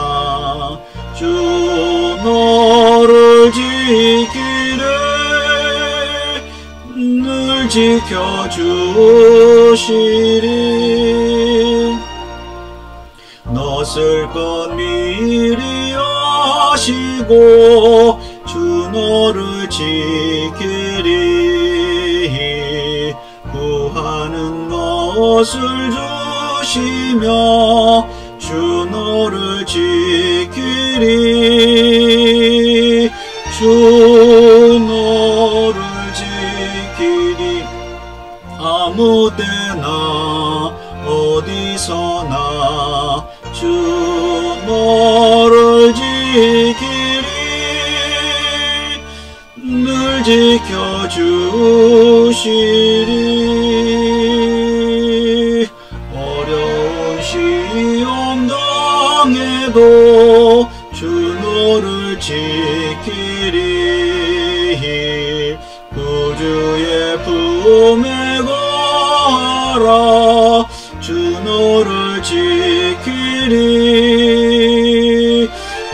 B: 주 너를 지키리. 늘 지켜주시리. 너쓸 것 미리 아시고 주 너를 지키리. 구하는 것을 주시며 주 너를 지키리. 주 너를 지키리. 아무 때나 어디서나 주 너를 지키리. 늘 지켜주시리. 어려운 시험 당해도 주 너를 지키리. 구주의 품에 거하라. 주 너를 지키리.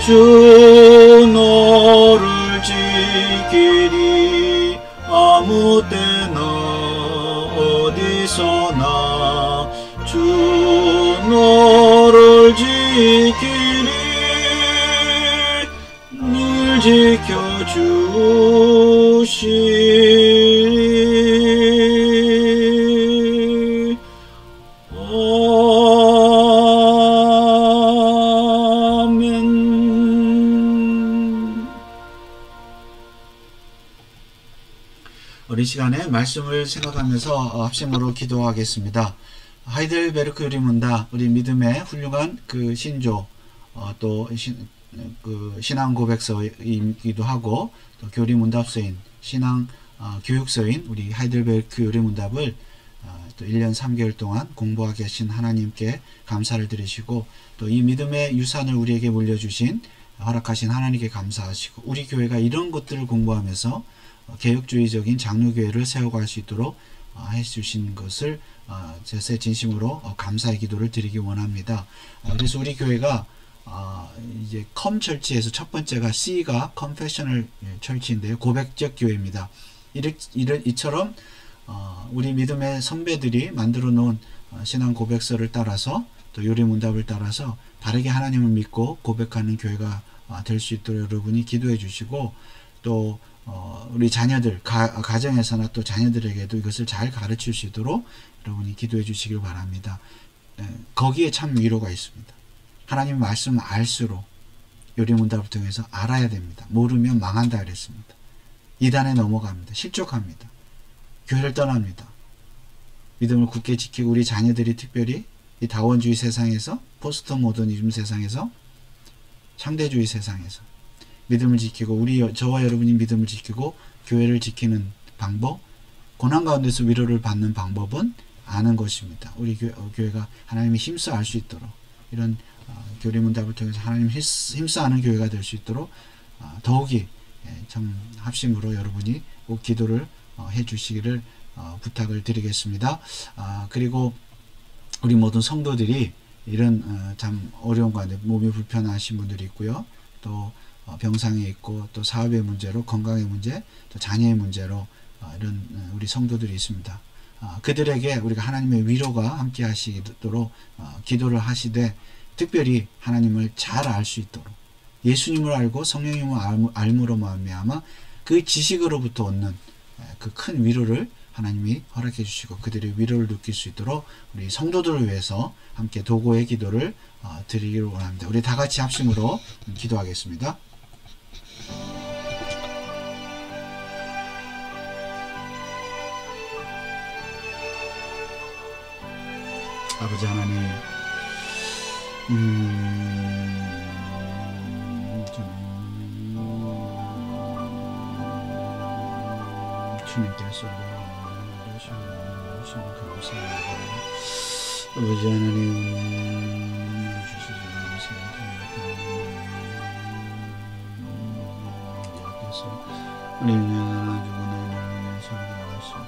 B: 주 너를 지키리. 아무 때나 어디서나 주 너를 지키리. 늘 지켜주시리. 아멘.
A: 우리 시간에 말씀을 생각하면서 합심으로 기도하겠습니다. 하이델베르크 유리문답, 우리 믿음의 훌륭한 그 신조, 또 신앙 고백서이기도 하고, 또 교리문답서인 신앙 교육서인 우리 하이델베르크 유리문답을 또 1년 3개월 동안 공부하게 하신 하나님께 감사를 드리시고, 또 이 믿음의 유산을 우리에게 물려주신 허락하신 하나님께 감사하시고, 우리 교회가 이런 것들을 공부하면서 개혁주의적인 장로교회를 세워갈 수 있도록 해주신 것을 제세 진심으로 감사의 기도를 드리기 원합니다. 그래서 우리 교회가 이제 컴철치에서 첫 번째가 C가 컨페셔널 철치인데요, 고백적 교회입니다. 이처럼 우리 믿음의 선배들이 만들어 놓은 신앙 고백서를 따라서 또 요리문답을 따라서 바르게 하나님을 믿고 고백하는 교회가 될 수 있도록 여러분이 기도해 주시고, 또 우리 자녀들 가정에서나 또 자녀들에게도 이것을 잘 가르칠 수 있도록 여러분이 기도해 주시길 바랍니다. 거기에 참 위로가 있습니다. 하나님 말씀을 알수록 요리문답을 통해서 알아야 됩니다. 모르면 망한다 그랬습니다. 이단에 넘어갑니다. 실족합니다. 교회를 떠납니다. 믿음을 굳게 지키고 우리 자녀들이 특별히 이 다원주의 세상에서, 포스트 모더니즘 세상에서, 상대주의 세상에서 믿음을 지키고, 저와 여러분이 믿음을 지키고 교회를 지키는 방법, 고난 가운데서 위로를 받는 방법은 아는 것입니다. 우리 교회가 하나님이 힘써 알 수 있도록, 이런 교리문답을 통해서 하나님 힘써 아는 교회가 될 수 있도록 더욱이 참 합심으로 여러분이 꼭 기도를 해 주시기를 부탁을 드리겠습니다. 그리고 우리 모든 성도들이 이런 참 어려운 가운데 몸이 불편하신 분들이 있고요, 또 병상에 있고, 또 사업의 문제로, 건강의 문제, 또 자녀의 문제로 이런 우리 성도들이 있습니다. 그들에게 우리가 하나님의 위로가 함께 하시도록 기도를 하시되, 특별히 하나님을 잘 알 수 있도록, 예수님을 알고 성령님을 알므로 말미암아 그 지식으로부터 얻는 그 큰 위로를 하나님이 허락해 주시고 그들의 위로를 느낄 수 있도록 우리 성도들을 위해서 함께 도고의 기도를 드리기를 원합니다. 우리 다 같이 합심으로 기도하겠습니다. 아버지 하나님, 주님께서 감사합니다. 아버지 하나님 주시지 여기서 우리는 누구나 성경하시고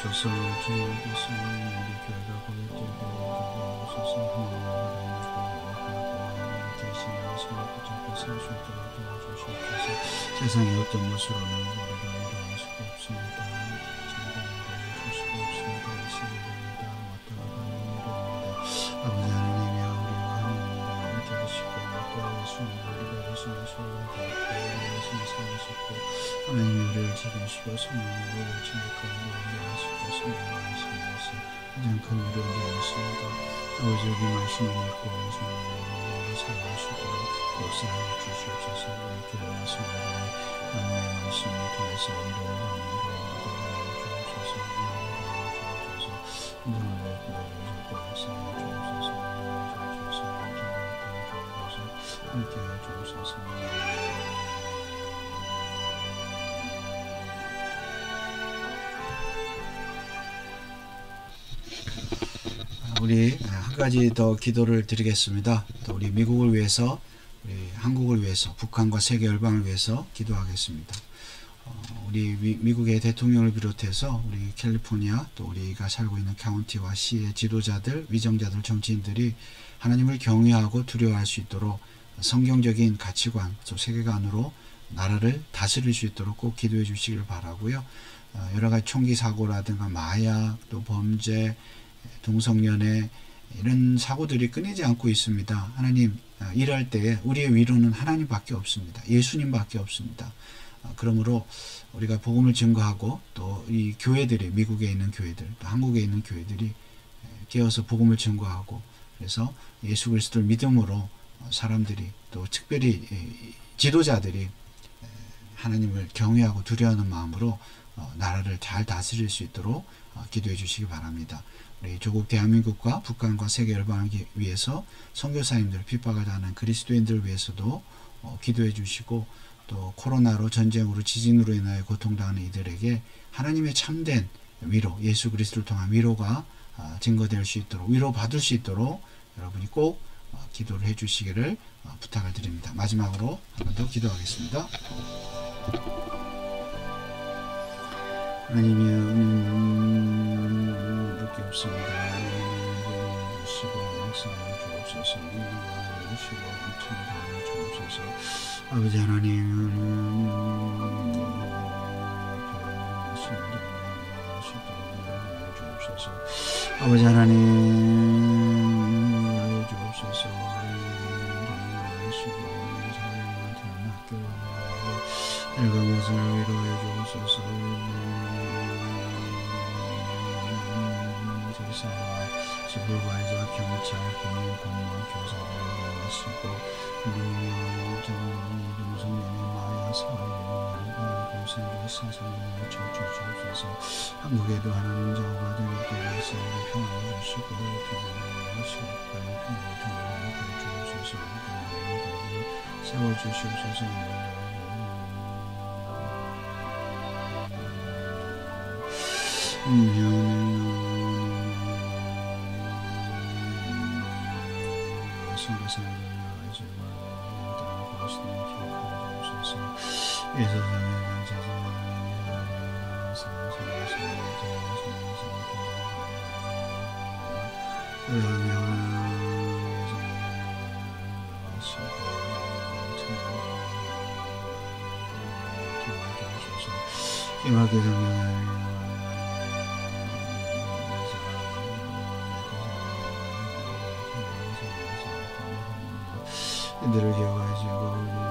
A: 주옵소서. 주님께서 우리 교회가 고백되게 주옵소서. 도와주시옵소서. 세상의 어떤 것으로는 우리를 위로할 수가 없습니다. 장관을 주시고 없습니다. 시기입니다. 왔다가 가는 일입니다. 아버지 하나님이여 우리와 하나님과 함께 계시고 또 예수님 우리가 예수님으로 예수님 살리셨고 하나님이 우리를 지키시고 성령으로 진흙하고 하시고 성령하시는 것이 가장 큰 위로되었습니다. 아버지 여기 말씀을 읽고 성령으로 살아주시도록 역사하여 주시옵소서. 우리 교회와 성도들의 하나님의 말씀을 통해서 위로를 받는 교회가 주옵소서. 주옵소서. 인정을 주옵소서. 역사하여 주옵소서. 함께하여 주옵소서. 우리 한 가지 더 기도를 드리겠습니다. 또 우리 미국을 위해서, 우리 한국을 위해서, 북한과 세계 열방을 위해서 기도하겠습니다. 우리 미국의 대통령을 비롯해서 우리 캘리포니아 또 우리가 살고 있는 카운티와 시의 지도자들, 위정자들, 정치인들이 하나님을 경외하고 두려워할 수 있도록 성경적인 가치관, 또 세계관으로 나라를 다스릴 수 있도록 꼭 기도해 주시기를 바라고요. 여러 가지 총기 사고라든가 마약, 또 범죄, 동성연애 이런 사고들이 끊이지 않고 있습니다. 하나님 일할 때 우리의 위로는 하나님밖에 없습니다. 예수님밖에 없습니다. 그러므로 우리가 복음을 증거하고 또 이 교회들이 미국에 있는 교회들 또 한국에 있는 교회들이 깨어서 복음을 증거하고 그래서 예수 그리스도를 믿음으로 사람들이 또 특별히 지도자들이 하나님을 경외하고 두려워하는 마음으로 나라를 잘 다스릴 수 있도록 기도해 주시기 바랍니다. 우리 조국 대한민국과 북한과 세계 열방을 위해서 선교사님들 핍박을 당하는 그리스도인들을 위해서도 기도해 주시고 또 코로나로 전쟁으로 지진으로 인하여 고통당하는 이들에게 하나님의 참된 위로 예수 그리스도를 통한 위로가 증거될 수 있도록 위로받을 수 있도록 여러분이 꼭 기도를 해 주시기를 부탁을 드립니다. 마지막으로 한 번 더 기도하겠습니다. 하나님이 게 없습니다. 주시고 역사하여 주옵소서. 주시고 참다하여 주옵소서. 아버지 하나님 주옵소서. 아버지 하나님 주옵소서. 늙은 것을 위로해 주옵소서. 지불과에서 경찰, 공인, 공무원, 교사를 하시고 동성연의 마야 사회의 공생의 사상을 저주주옵소서. 한국에도 하나님 저와 되게 하시고 평안을 주시고 기도하시고 평안을 주옵소서. 세워주시옵소서. 선교사님들 위하여 거하시는 기억하여 주옵소서. 예수님의 임하게 성령을 이들을 기억하시고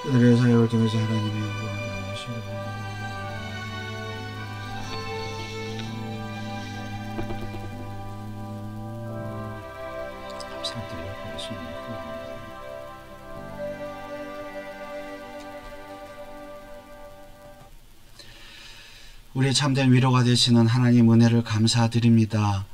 A: 그들의 사역을 통해서 하나님의 영광을 나누시고 감사드리고 예수님의 우리의 참된 위로가 되시는 하나님 은혜를 감사드립니다.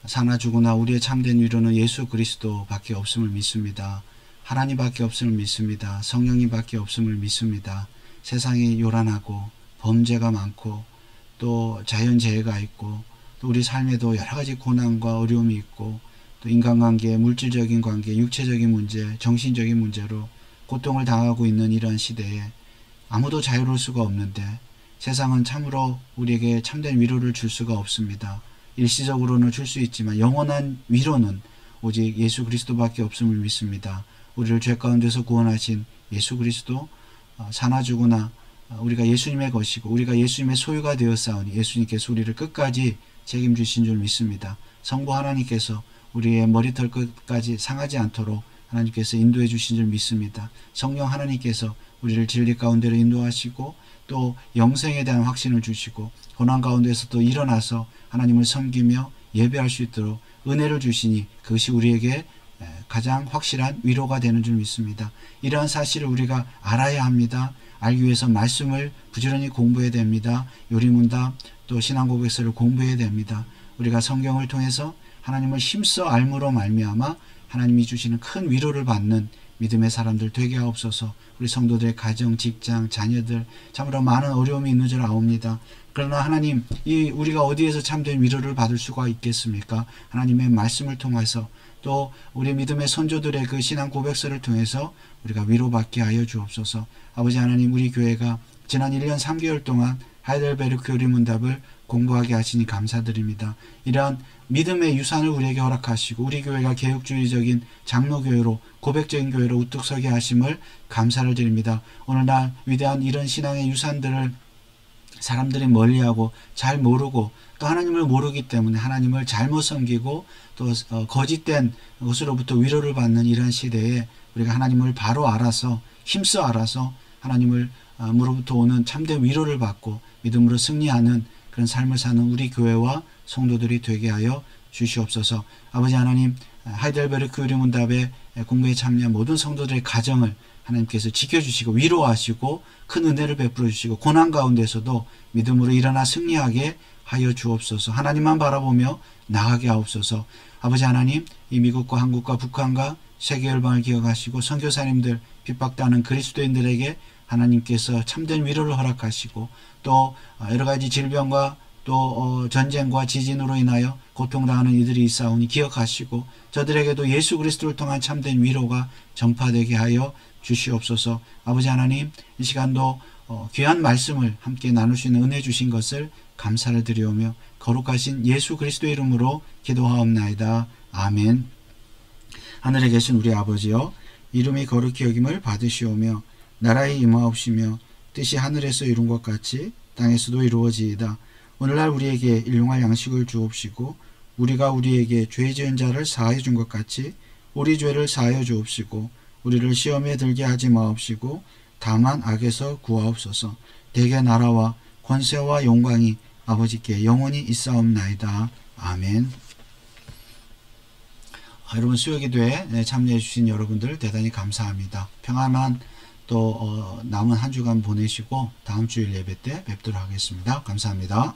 A: 사나 죽으나 우리의 참된 위로는 예수 그리스도 밖에 없음을 믿습니다. 하나님 밖에 없음을 믿습니다. 성령님 밖에 없음을 믿습니다. 세상이 요란하고 범죄가 많고 또 자연재해가 있고 또 우리 삶에도 여러가지 고난과 어려움이 있고 또 인간관계, 물질적인 관계, 육체적인 문제, 정신적인 문제로 고통을 당하고 있는 이런 시대에 아무도 자유로울 수가 없는데 세상은 참으로 우리에게 참된 위로를 줄 수가 없습니다. 일시적으로는 줄 수 있지만 영원한 위로는 오직 예수 그리스도밖에 없음을 믿습니다. 우리를 죄 가운데서 구원하신 예수 그리스도, 사나 죽으나 우리가 예수님의 것이고 우리가 예수님의 소유가 되었사오니 예수님께서 우리를 끝까지 책임주신 줄 믿습니다. 성부 하나님께서 우리의 머리털 끝까지 상하지 않도록 하나님께서 인도해 주신 줄 믿습니다. 성령 하나님께서 우리를 진리 가운데로 인도하시고 또 영생에 대한 확신을 주시고 고난 가운데서도 일어나서 하나님을 섬기며 예배할 수 있도록 은혜를 주시니 그것이 우리에게 가장 확실한 위로가 되는 줄 믿습니다. 이러한 사실을 우리가 알아야 합니다. 알기 위해서 말씀을 부지런히 공부해야 됩니다. 요리문답 또 신앙고백서를 공부해야 됩니다. 우리가 성경을 통해서 하나님을 힘써 알므로 말미암아 하나님이 주시는 큰 위로를 받는 믿음의 사람들 되게 하옵소서. 우리 성도들의 가정, 직장, 자녀들 참으로 많은 어려움이 있는 줄 아옵니다. 그러나 하나님, 우리가 어디에서 참된 위로를 받을 수가 있겠습니까? 하나님의 말씀을 통해서 또 우리 믿음의 선조들의 그 신앙 고백서를 통해서 우리가 위로받게 하여 주옵소서. 아버지 하나님, 우리 교회가 지난 1년 3개월 동안 하이델베르크 요리문답을 공부하게 하시니 감사드립니다. 이러한 믿음의 유산을 우리에게 허락하시고 우리 교회가 개혁주의적인 장로교회로 고백적인 교회로 우뚝 서게 하심을 감사를 드립니다. 오늘날 위대한 이런 신앙의 유산들을 사람들이 멀리하고 잘 모르고 또 하나님을 모르기 때문에 하나님을 잘못 섬기고 또 거짓된 것으로부터 위로를 받는 이런 시대에 우리가 하나님을 바로 알아서 힘써 알아서 하나님을 으로부터 오는 참된 위로를 받고 믿음으로 승리하는 그런 삶을 사는 우리 교회와 성도들이 되게 하여 주시옵소서. 아버지 하나님, 하이델베르크 요리문답의 공부에 참여한 모든 성도들의 가정을 하나님께서 지켜주시고 위로하시고 큰 은혜를 베풀어 주시고 고난 가운데서도 믿음으로 일어나 승리하게 하여 주옵소서. 하나님만 바라보며 나아가게 하옵소서. 아버지 하나님, 이 미국과 한국과 북한과 세계 열방을 기억하시고 선교사님들 핍박당하는 그리스도인들에게 하나님께서 참된 위로를 허락하시고 또 여러가지 질병과 또 전쟁과 지진으로 인하여 고통당하는 이들이 있사오니 기억하시고 저들에게도 예수 그리스도를 통한 참된 위로가 전파되게 하여 주시옵소서. 아버지 하나님, 이 시간도 귀한 말씀을 함께 나눌 수 있는 은혜 주신 것을 감사를 드리오며 거룩하신 예수 그리스도의 이름으로 기도하옵나이다. 아멘. 하늘에 계신 우리 아버지여, 이름이 거룩히 여김을 받으시오며 나라에 임하옵시며 뜻이 하늘에서 이룬 것 같이 땅에서도 이루어지이다. 오늘날 우리에게 일용할 양식을 주옵시고 우리가 우리에게 죄 지은 자를 사하여 준 것 같이 우리 죄를 사하여 주옵시고 우리를 시험에 들게 하지 마옵시고 다만 악에서 구하옵소서. 대개 나라와 권세와 영광이 아버지께 영원히 있사옵나이다. 아멘. 여러분 수요기도에 참여해 주신 여러분들 대단히 감사합니다. 평안한 또 남은 한 주간 보내시고 다음 주일 예배 때 뵙도록 하겠습니다. 감사합니다.